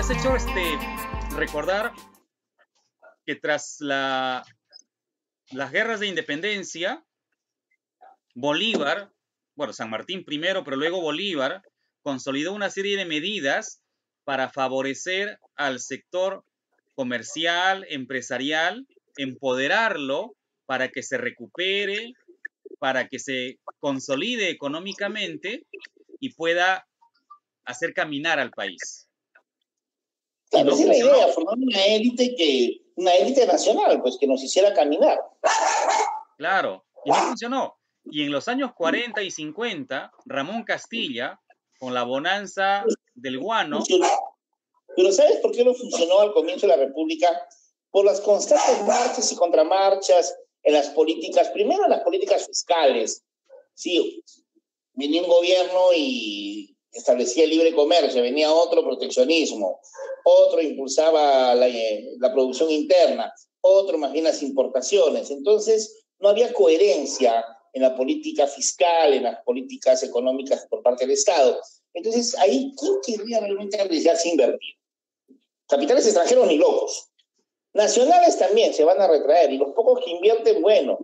me has hecho recordar que tras las guerras de independencia, Bolívar, bueno, San Martín primero, pero luego Bolívar, consolidó una serie de medidas para favorecer al sector comercial, empresarial, empoderarlo para que se recupere, para que se consolide económicamente y pueda hacer caminar al país. Claro, no esa es la idea, formar una élite nacional, pues que nos hiciera caminar. Claro, y no funcionó. Y en los años 40 y 50, Ramón Castilla, con la bonanza del guano... Funcionó. Pero ¿sabes por qué no funcionó al comienzo de la República? Por las constantes marchas y contramarchas en las políticas, primero en las políticas fiscales. Sí, venía un gobierno y establecía el libre comercio, venía otro proteccionismo, otro impulsaba la producción interna, otro más bien las importaciones. Entonces, no había coherencia en la política fiscal, en las políticas económicas por parte del Estado. Entonces, ahí, ¿quién querría realmente arriesgarse a invertir? Capitales extranjeros ni locos. Nacionales también se van a retraer, y los pocos que invierten, bueno,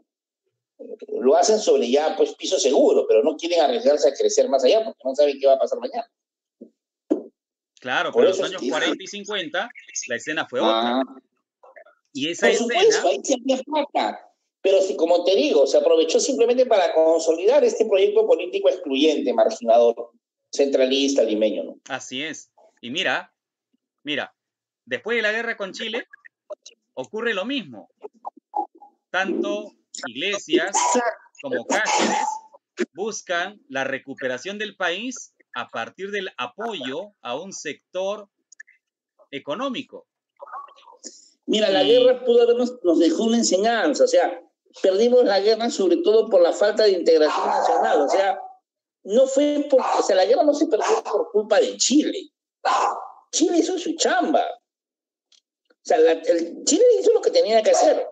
lo hacen sobre ya pues piso seguro, pero no quieren arriesgarse a crecer más allá porque no saben qué va a pasar mañana. Claro, pero en los años 40 y 50 la escena fue otra. Y esa por supuesto, ahí se había plata. Pero si, como te digo, se aprovechó simplemente para consolidar este proyecto político excluyente, marginador, centralista, limeño, ¿no? Así es. Y mira, después de la guerra con Chile, ocurre lo mismo. Tanto Iglesias como Cáceres buscan la recuperación del país a partir del apoyo a un sector económico. Mira, la guerra nos dejó una enseñanza, o sea, perdimos la guerra sobre todo por la falta de integración nacional, o sea, no fue por, o sea, la guerra no se perdió por culpa de Chile. Chile hizo su chamba. O sea, Chile hizo lo que tenía que hacer.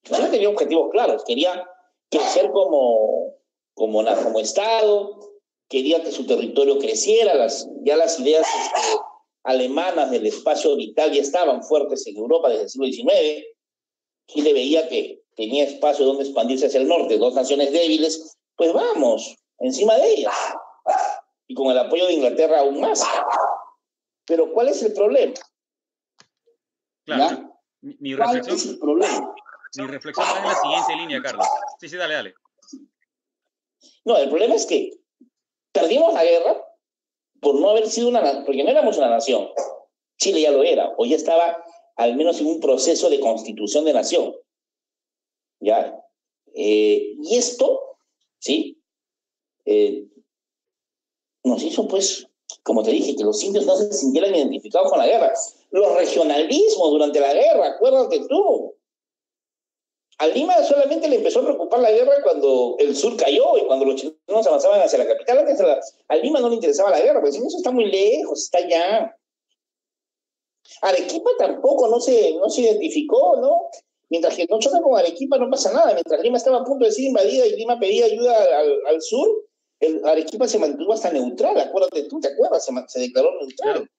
Chile tenía objetivos claros, quería crecer como Estado, quería que su territorio creciera, ya las ideas alemanas del espacio vital ya estaban fuertes en Europa desde el siglo XIX. Chile veía que tenía espacio donde expandirse hacia el norte, dos naciones débiles, pues vamos, encima de ellas. Y con el apoyo de Inglaterra aún más. Pero ¿cuál es el problema? Claro, mi reflexión, ¿cuál es el problema? Mi reflexión va en la siguiente línea, Carlos. Sí, dale. No, el problema es que perdimos la guerra por no haber sido porque no éramos una nación. Chile ya lo era, o ya estaba al menos en un proceso de constitución de nación. ¿Ya? Y esto, ¿sí? Nos hizo, pues, como te dije, que los indios no se sintieran identificados con la guerra. Los regionalismos durante la guerra, acuérdate tú. A Lima solamente le empezó a preocupar la guerra cuando el sur cayó y cuando los chilenos avanzaban hacia la capital. Antes a Lima no le interesaba la guerra, porque eso está muy lejos, está allá. Arequipa tampoco no se identificó, ¿no? Mientras que no choca con Arequipa no pasa nada. Mientras Lima estaba a punto de ser invadida y Lima pedía ayuda al sur, Arequipa se mantuvo hasta neutral, acuérdate tú, ¿te acuerdas? Se declaró neutral.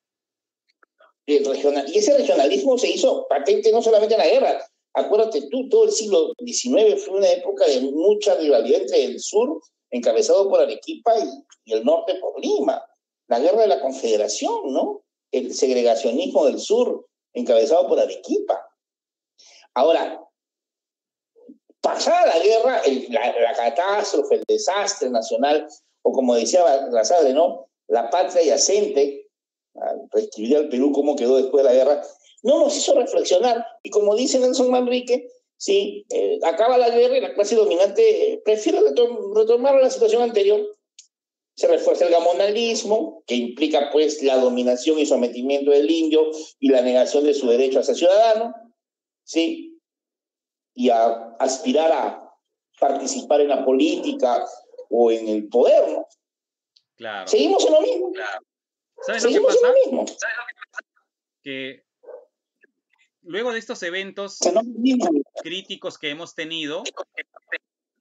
Y ese regionalismo se hizo patente no solamente en la guerra. Acuérdate tú, todo el siglo XIX fue una época de mucha rivalidad entre el sur, encabezado por Arequipa, y el norte por Lima. La guerra de la Confederación, ¿no? El segregacionismo del sur, encabezado por Arequipa. Ahora, pasada la guerra, la catástrofe, el desastre nacional, o como decía Basadre, ¿no? La patria yacente, al reescribir al Perú cómo quedó después de la guerra, no nos hizo reflexionar. Y como dice Nelson Manrique, sí, acaba la guerra y la clase dominante prefiere retomar a la situación anterior. Se refuerza el gamonalismo, que implica pues la dominación y sometimiento del indio y la negación de su derecho a ser ciudadano, ¿sí? Y a aspirar a participar en la política o en el poder, ¿no? Claro. Seguimos en lo mismo. Claro. ¿Sabes lo que pasa? Que luego de estos eventos críticos que hemos tenido,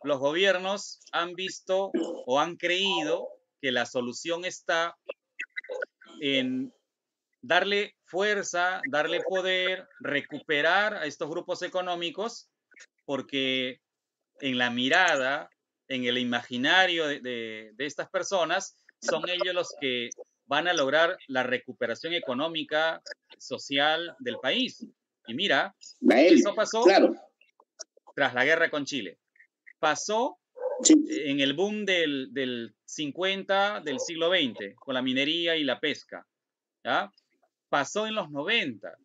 los gobiernos han visto o han creído que la solución está en darle fuerza, darle poder, recuperar a estos grupos económicos, porque en la mirada, en el imaginario de estas personas, son ellos los que van a lograr la recuperación económica, social del país. Y mira, eso pasó claro. tras la guerra con Chile. Pasó Sí. en el boom del 50 del siglo XX, con la minería y la pesca. ¿Ya? Pasó en los 90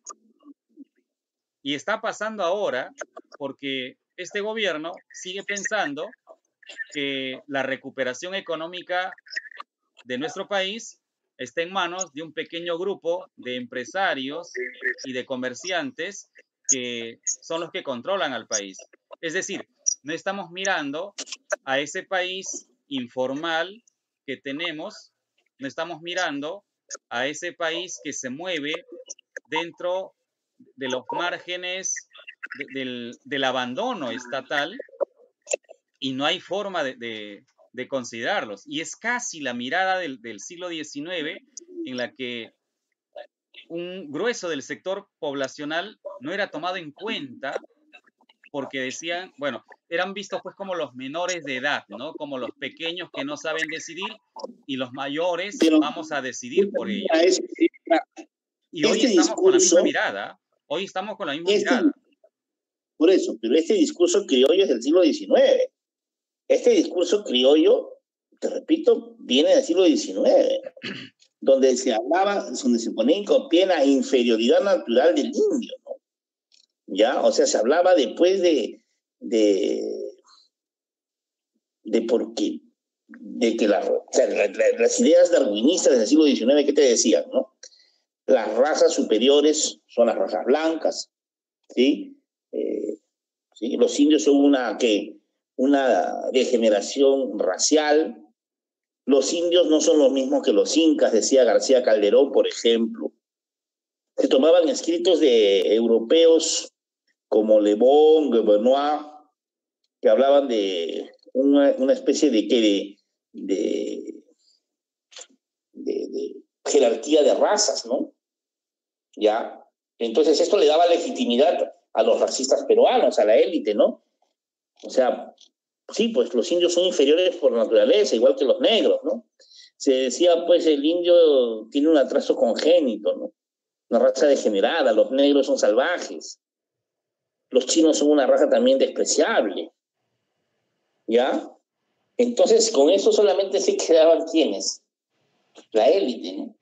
y está pasando ahora porque este gobierno sigue pensando que la recuperación económica de nuestro país está en manos de un pequeño grupo de empresarios y de comerciantes que son los que controlan al país. Es decir, no estamos mirando a ese país informal que tenemos, no estamos mirando a ese país que se mueve dentro de los márgenes del abandono estatal y no hay forma de considerarlos. Y es casi la mirada del siglo XIX en la que un grueso del sector poblacional no era tomado en cuenta porque decían, bueno, eran vistos pues como los menores de edad, ¿no? Como los pequeños que no saben decidir y los mayores Pero vamos a decidir por ellos. Y hoy este estamos con la misma discurso, mirada, hoy estamos con la misma este, mirada. por eso, pero este discurso criollo es del siglo XIX. Este discurso criollo, te repito, viene del siglo XIX, donde se hablaba, donde se ponía en pie la inferioridad natural del indio, ¿no? ¿Ya? O sea, se hablaba después por qué, de que o sea, las ideas darwinistas del siglo XIX, ¿qué te decían, no? Las razas superiores son las razas blancas, ¿sí? ¿Sí? Los indios son una degeneración racial. Los indios no son los mismos que los incas, decía García Calderón, por ejemplo. Se tomaban escritos de europeos como Le Bon, Benoit, que hablaban de una especie de jerarquía de razas, ¿no? ¿Ya? Entonces esto le daba legitimidad a los racistas peruanos, a la élite, ¿no? O sea, sí, pues los indios son inferiores por naturaleza, igual que los negros, ¿no? Se decía, pues el indio tiene un atraso congénito, ¿no? Una raza degenerada, los negros son salvajes, los chinos son una raza también despreciable, ¿ya? Entonces, con eso solamente se quedaban ¿quiénes? La élite, ¿no?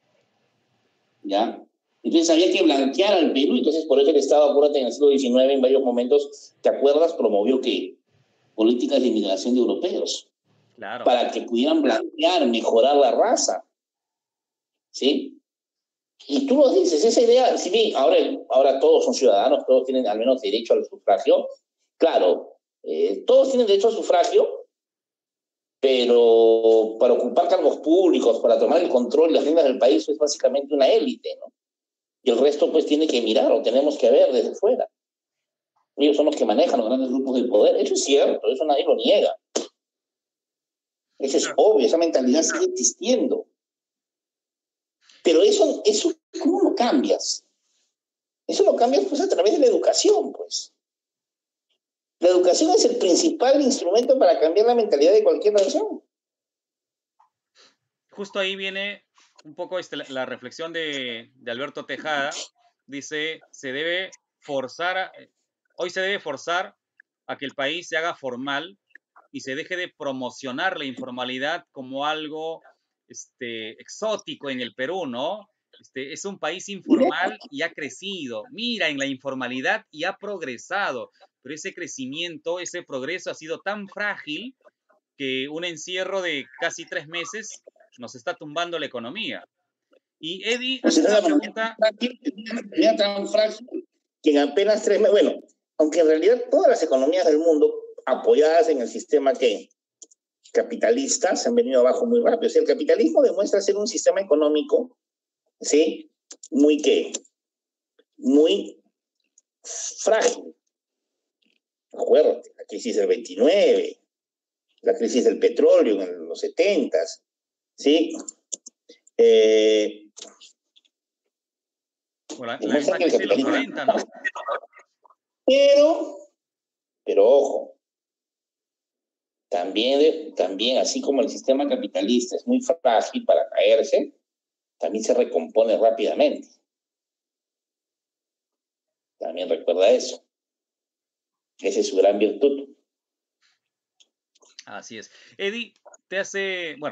¿Ya? Entonces había que blanquear al Perú, entonces por eso el Estado, acuérdate, en el siglo XIX, en varios momentos, ¿te acuerdas? Promovió que políticas de inmigración de europeos, Claro. para que pudieran blanquear, mejorar la raza, ¿sí? Y tú lo dices, esa idea, si bien ahora todos son ciudadanos, todos tienen al menos derecho al sufragio, claro, todos tienen derecho al sufragio, pero para ocupar cargos públicos, para tomar el control y las riendas del país es básicamente una élite, ¿no? Y el resto pues tiene que mirar o tenemos que ver desde fuera. Ellos son los que manejan los grandes grupos de poder. Eso es cierto, eso nadie lo niega. Eso es obvio, esa mentalidad sigue existiendo. Pero eso ¿cómo lo cambias? Eso lo cambias pues a través de la educación, pues. La educación es el principal instrumento para cambiar la mentalidad de cualquier nación. Justo ahí viene un poco la reflexión de Alberto Tejada. Dice, hoy se debe forzar a que el país se haga formal y se deje de promocionar la informalidad como algo exótico en el Perú, ¿no? Es un país informal y ha crecido. Mira, en la informalidad y ha progresado, pero ese crecimiento, ese progreso ha sido tan frágil que un encierro de casi 3 meses nos está tumbando la economía. Y Eddie Pues hace una pregunta. Era tan frágil que en apenas 3 meses, bueno, aunque en realidad todas las economías del mundo apoyadas en el sistema capitalista se han venido abajo muy rápido. O sea, el capitalismo demuestra ser un sistema económico, ¿sí? Muy frágil. Acuérdate, la crisis del 29, la crisis del petróleo en los 70, ¿sí? O la Demuestra misma que el crisis de los capitalismo... 90, ¿no? Pero ojo, también, así como el sistema capitalista es muy frágil para caerse, también se recompone rápidamente. También recuerda eso. Esa es su gran virtud. Así es. Eddie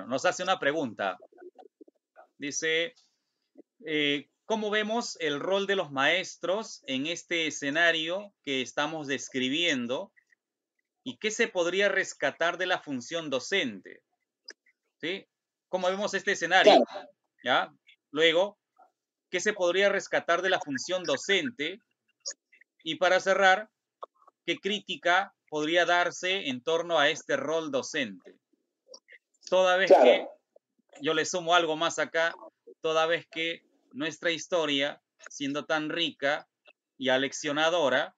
nos hace una pregunta. Dice, ¿cómo vemos el rol de los maestros en este escenario que estamos describiendo? ¿Y qué se podría rescatar de la función docente? ¿Sí? ¿Cómo vemos este escenario? Claro. ¿Ya? Luego, ¿qué se podría rescatar de la función docente? Y para cerrar, ¿qué crítica podría darse en torno a este rol docente? Toda vez que, Claro. yo le sumo algo más acá, toda vez que nuestra historia, siendo tan rica y aleccionadora,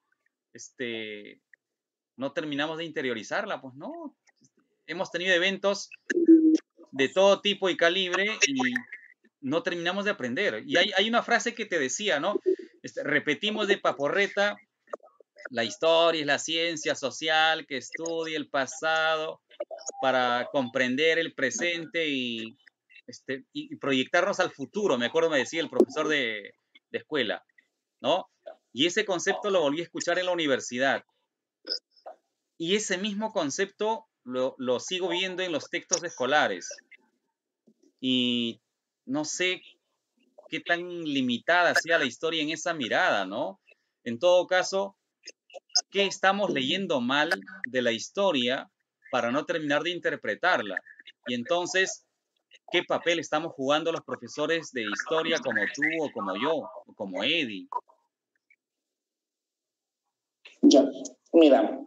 no terminamos de interiorizarla, pues no. Hemos tenido eventos de todo tipo y calibre y no terminamos de aprender. Y hay una frase que te decía, ¿no? Repetimos de paporreta, la historia es la ciencia social que estudia el pasado para comprender el presente y proyectarnos al futuro. Me acuerdo, me decía el profesor de escuela, ¿no? Y ese concepto lo volví a escuchar en la universidad. Y ese mismo concepto lo sigo viendo en los textos escolares. Y no sé qué tan limitada sea la historia en esa mirada, ¿no? En todo caso, ¿qué estamos leyendo mal de la historia para no terminar de interpretarla? Y entonces, ¿qué papel estamos jugando los profesores de historia como tú o como yo o como Eddie? Ya, mira,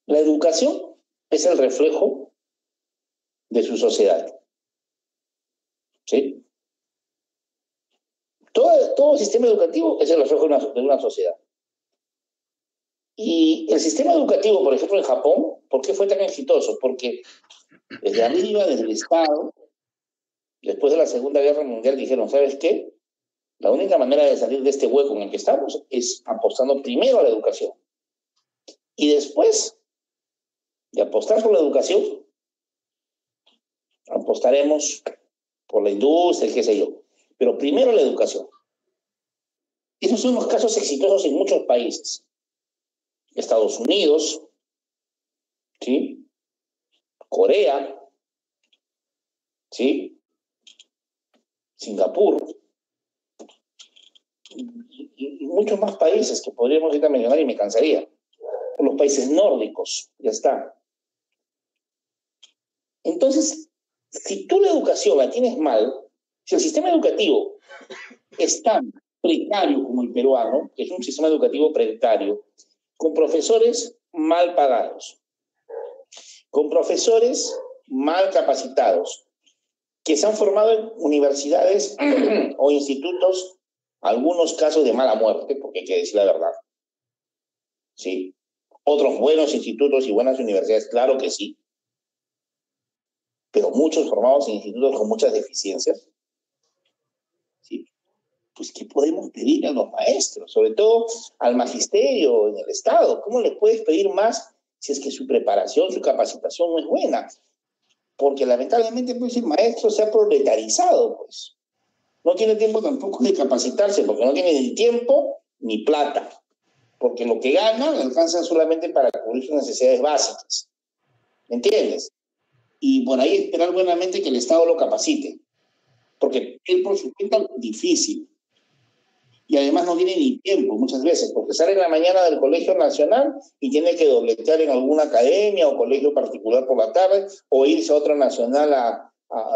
la educación es el reflejo de su sociedad. ¿Sí? Todo sistema educativo es el reflejo de una sociedad. Y el sistema educativo, por ejemplo, en Japón, ¿por qué fue tan exitoso? Porque desde arriba, desde el Estado, después de la Segunda Guerra Mundial, dijeron, ¿sabes qué? La única manera de salir de este hueco en el que estamos es apostando primero a la educación. Y después de apostar por la educación, apostaremos por la industria, qué sé yo. Pero primero la educación. Esos son los casos exitosos en muchos países. Estados Unidos, ¿sí? Corea, ¿sí? Singapur, y muchos más países que podríamos ir a mencionar y me cansaría. Los países nórdicos, ya está. Entonces, si tú la educación la tienes mal, si el sistema educativo es tan precario como el peruano, que es un sistema educativo precario, con profesores mal pagados, con profesores mal capacitados, que se han formado en universidades o institutos, algunos casos de mala muerte, porque hay que decir la verdad. ¿Sí? Otros buenos institutos y buenas universidades, claro que sí, pero muchos formados en institutos con muchas deficiencias. ¿Sí? Pues, ¿qué podemos pedir a los maestros? Sobre todo al magisterio en el Estado. ¿Cómo les puedes pedir más si es que su preparación, su capacitación no es buena? Porque lamentablemente pues, el maestro se ha proletarizado, pues. No tiene tiempo tampoco de capacitarse, porque no tiene ni tiempo ni plata. Porque lo que gana le alcanza solamente para cubrir sus necesidades básicas. ¿Me entiendes? Y por ahí esperar buenamente que el Estado lo capacite. Porque él por su cuenta es difícil. Y además no tiene ni tiempo muchas veces, porque sale en la mañana del colegio nacional y tiene que dobletear en alguna academia o colegio particular por la tarde, o irse a otra nacional a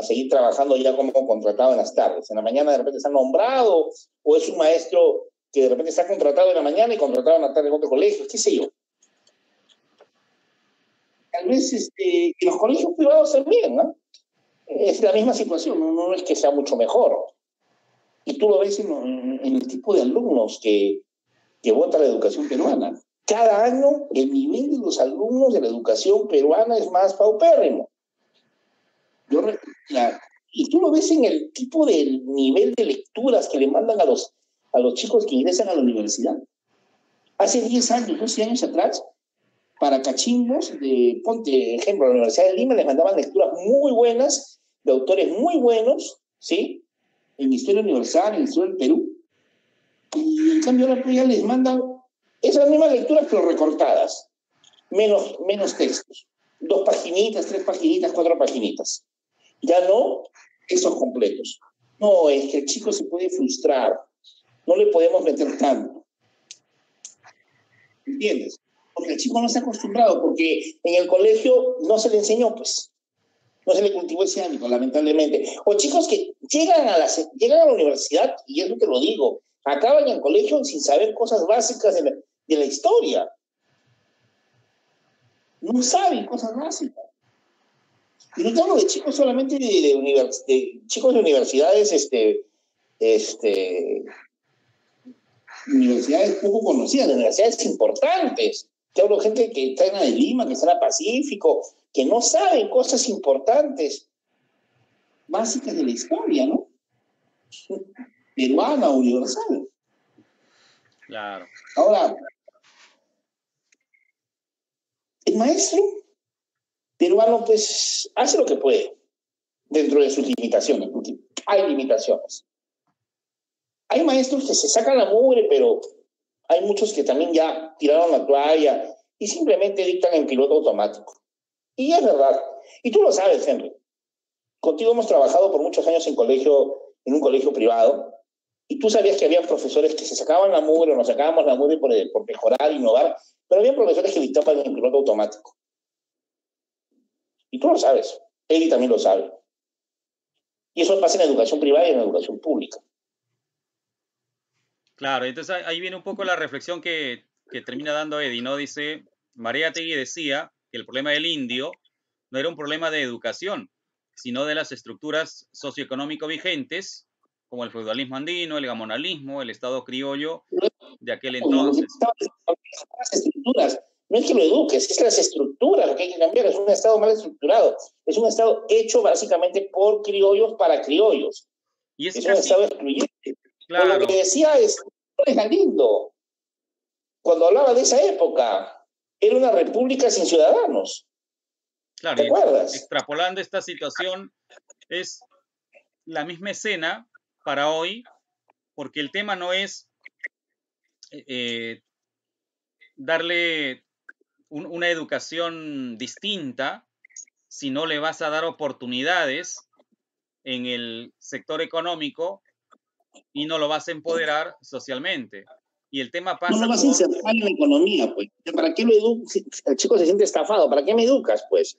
seguir trabajando ya como contratado en las tardes. En la mañana de repente está nombrado, o es un maestro que de repente está contratado en la mañana y contratado en la tarde en otro colegio, qué sé yo. Tal vez en los colegios privados también, ¿no? Es la misma situación, no es que sea mucho mejor. Y tú lo ves en el tipo de alumnos que vota la educación peruana. Cada año el nivel de los alumnos de la educación peruana es más paupérrimo. Y tú lo ves en el tipo de nivel de lecturas que le mandan a los chicos que ingresan a la universidad. Hace 10 años, 12 años atrás, para cachimbos, ponte ejemplo, a la Universidad de Lima les mandaban lecturas muy buenas, de autores muy buenos, ¿sí? En Historia Universal, en Historia del Perú. Y en cambio ahora pues ya les mandan esas mismas lecturas, pero recortadas. Menos textos. 2 paginitas, 3 paginitas, 4 paginitas. Ya no esos completos. No, es que el chico se puede frustrar. No le podemos meter tanto. ¿Entiendes? Porque el chico no está acostumbrado, porque en el colegio no se le enseñó, pues. No se le cultivó ese ámbito, lamentablemente. O chicos que llegan a la universidad, y es lo que lo digo, acaban en el colegio sin saber cosas básicas de la historia. No saben cosas básicas. Y no te hablo de chicos solamente de chicos de universidades, universidades poco conocidas, de universidades importantes. Te hablo de gente que está en la de Lima, que está en la Pacífico, que no saben cosas importantes, básicas de la historia, ¿no? Peruana, universal. Claro. Ahora, el maestro peruano, pues, hace lo que puede, dentro de sus limitaciones, porque hay limitaciones. Hay maestros que se sacan la mugre, pero hay muchos que también ya tiraron la toalla y simplemente dictan en piloto automático. Y es verdad. Y tú lo sabes, Henry. Contigo hemos trabajado por muchos años en un colegio privado, y tú sabías que había profesores que se sacaban la mugre, o nos sacábamos la mugre por mejorar, innovar, pero había profesores que dictaban en piloto automático. Y tú lo sabes. Eddie también lo sabe. Y eso pasa en la educación privada y en la educación pública. Claro, entonces ahí viene un poco la reflexión que termina dando Eddie, ¿no? Dice, Mariátegui decía que el problema del indio no era un problema de educación, sino de las estructuras socioeconómico vigentes, como el feudalismo andino, el gamonalismo, el estado criollo de aquel entonces. Las estructuras. No es que lo eduques, es las estructuras lo que hay que cambiar. Es un estado mal estructurado. Es un estado hecho básicamente por criollos para criollos. Y es un casi, estado excluyente. claro. Lo que decía es Galindo, cuando hablaba de esa época, era una república sin ciudadanos. Claro, ¿Te acuerdas? Extrapolando esta situación, es la misma escena para hoy, porque el tema no es darle una educación distinta, si no le vas a dar oportunidades en el sector económico y no lo vas a empoderar socialmente. Y el tema pasa... No lo vas a insertar en la economía, pues. ¿Para qué lo educas? El chico se siente estafado. ¿Para qué me educas, pues?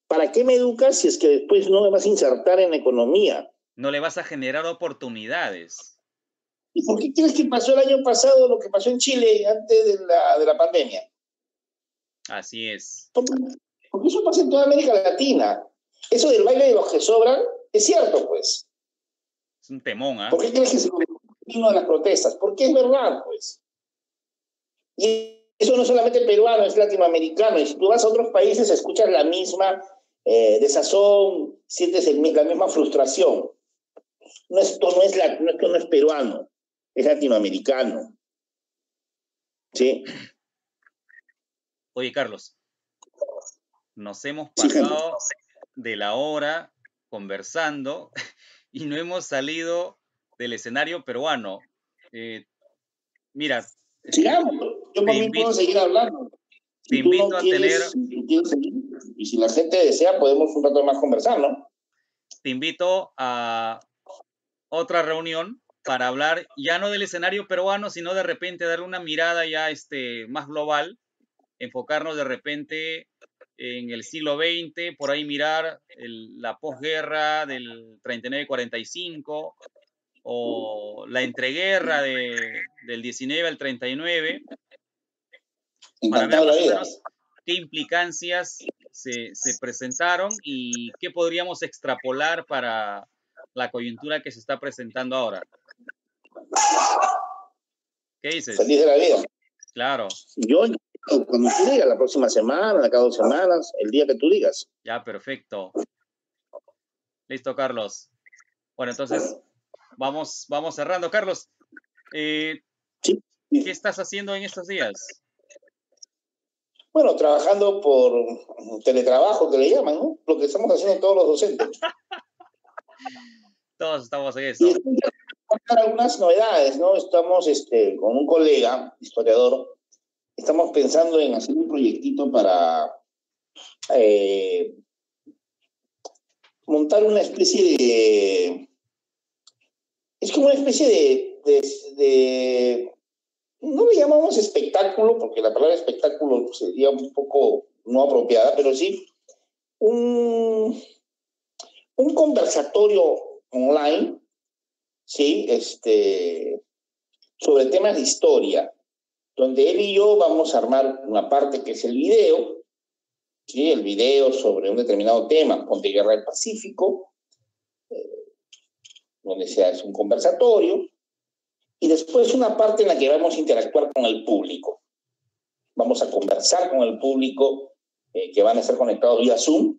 ¿Para qué me educas si es que después no me vas a insertar en la economía? No le vas a generar oportunidades. ¿Y por qué crees que pasó el año pasado lo que pasó en Chile antes de la pandemia? Así es. Porque eso pasa en toda América Latina. Eso del baile de los que sobran es cierto, pues. Es un temón, ¿ah? ¿Por qué crees que se vino a las protestas? Porque es verdad, pues. Y eso no es solamente peruano, es latinoamericano. Y si tú vas a otros países, escuchas la misma desazón, sientes la misma frustración. Esto no es peruano, es latinoamericano. ¿Sí? Oye, Carlos, nos hemos pasado de la hora conversando y no hemos salido del escenario peruano. Mira, sigamos. Yo por mí puedo seguir hablando. Te invito a tener... Y si la gente desea, podemos un rato más conversar, ¿no? Te invito a otra reunión para hablar ya no del escenario peruano, sino de repente dar una mirada ya más global, enfocarnos de repente en el siglo XX, por ahí mirar la posguerra del 39-45 o la entreguerra del 19 al 39, para ver más o menos qué implicancias se presentaron y qué podríamos extrapolar para la coyuntura que se está presentando ahora. ¿Qué dices? Feliz de la vida. Claro. Yo, cuando tú digas, la próxima semana, cada 2 semanas, el día que tú digas. Ya, perfecto. Listo, Carlos. Bueno, entonces vamos cerrando. Carlos, Sí. ¿qué estás haciendo en estos días? Bueno, trabajando por teletrabajo, que le llaman, ¿no? Lo que estamos haciendo todos los docentes. Todos estamos en Y eso. estoy contar algunas novedades, ¿no? Estamos con un colega, historiador, estamos pensando en hacer un proyectito para montar una especie de... Es como una especie de no le llamamos espectáculo, porque la palabra espectáculo sería un poco no apropiada, pero sí un conversatorio online, ¿sí? Sobre temas de historia, donde él y yo vamos a armar una parte que es el video, ¿sí? El video sobre un determinado tema, ponte Guerra del Pacífico, donde es un conversatorio, y después una parte en la que vamos a interactuar con el público. Vamos a conversar con el público que van a estar conectados vía Zoom.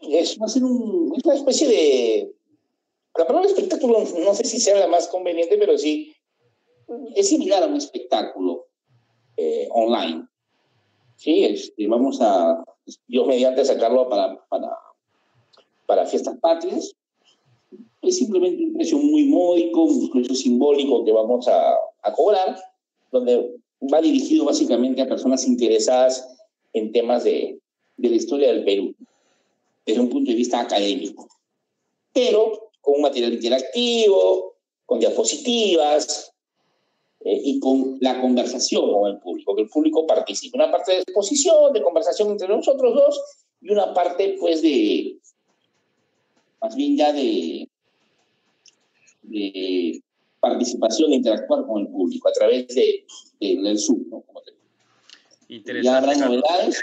Va a ser es una especie de... La palabra espectáculo no sé si sea la más conveniente, pero sí es similar a un espectáculo online. Sí, vamos a, Dios mediante, sacarlo para fiestas patrias. Es simplemente un precio muy módico, un precio simbólico que vamos a cobrar, donde va dirigido básicamente a personas interesadas en temas de la historia del Perú, desde un punto de vista académico, pero con un material interactivo, con diapositivas y con la conversación con el público, que el público participe. Una parte de exposición, de conversación entre nosotros dos, y una parte, pues, más bien ya de participación e interactuar con el público a través del Zoom, ¿no? Como te digo. Interesante. Ya habrá novedades,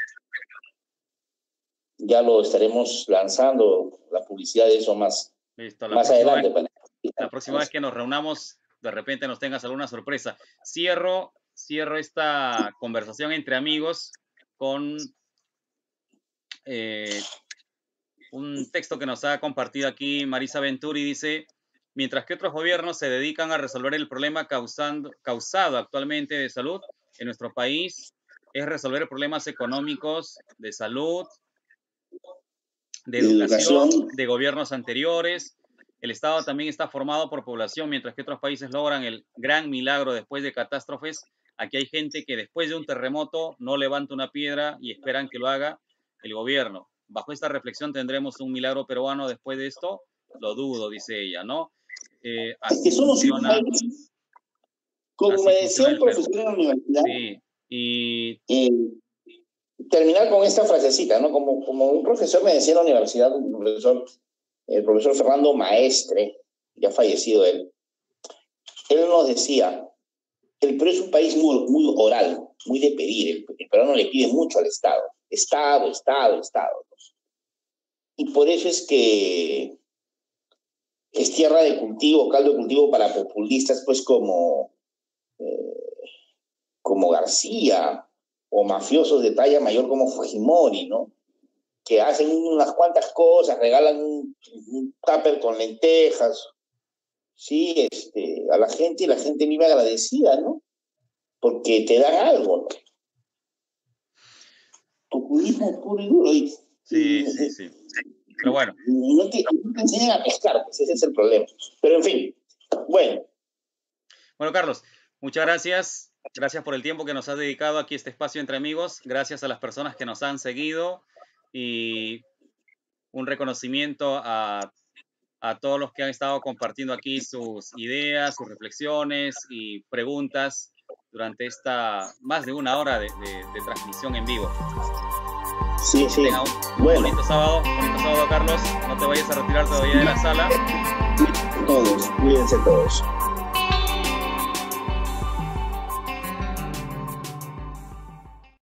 ya lo estaremos lanzando, la publicidad de eso más adelante. La próxima vez que nos reunamos, de repente nos tengas alguna sorpresa. Cierro esta conversación entre amigos con un texto que nos ha compartido aquí Marisa Venturi. Dice: mientras que otros gobiernos se dedican a resolver el problema causado actualmente de salud en nuestro país, es resolver problemas económicos, de salud, de educación, de gobiernos anteriores. El Estado también está formado por población, mientras que otros países logran el gran milagro después de catástrofes. Aquí hay gente que después de un terremoto no levanta una piedra y esperan que lo haga el gobierno. Bajo esta reflexión, ¿tendremos un milagro peruano después de esto? Lo dudo, dice ella, ¿no? Así es que funciona. Como me decía un profesor en la universidad, sí, terminar con esta frasecita, ¿no? Como un profesor me decía en la universidad, el profesor Fernando Maestre, ya fallecido él nos decía: el Perú es un país muy oral, muy de pedir. El peruano le pide mucho al Estado. Estado. Y por eso es que es tierra de cultivo, caldo de cultivo para populistas, pues como García, o mafiosos de talla mayor como Fujimori, ¿no? Que hacen unas cuantas cosas, regalan un tupper con lentejas, sí, a la gente, y la gente vive agradecida, ¿no? Porque te dan algo, ¿no? Populismo puro y duro. Sí. Pero bueno. No te enseñan a pescar, pues ese es el problema. Pero en fin, bueno. Bueno, Carlos, muchas gracias. Gracias por el tiempo que nos has dedicado aquí a este espacio entre amigos. Gracias a las personas que nos han seguido y un reconocimiento a todos los que han estado compartiendo aquí sus ideas, sus reflexiones y preguntas durante esta más de una hora de transmisión en vivo. Sí. Bonito sábado, Carlos. No te vayas a retirar todavía de la sala. Todos, cuídense todos.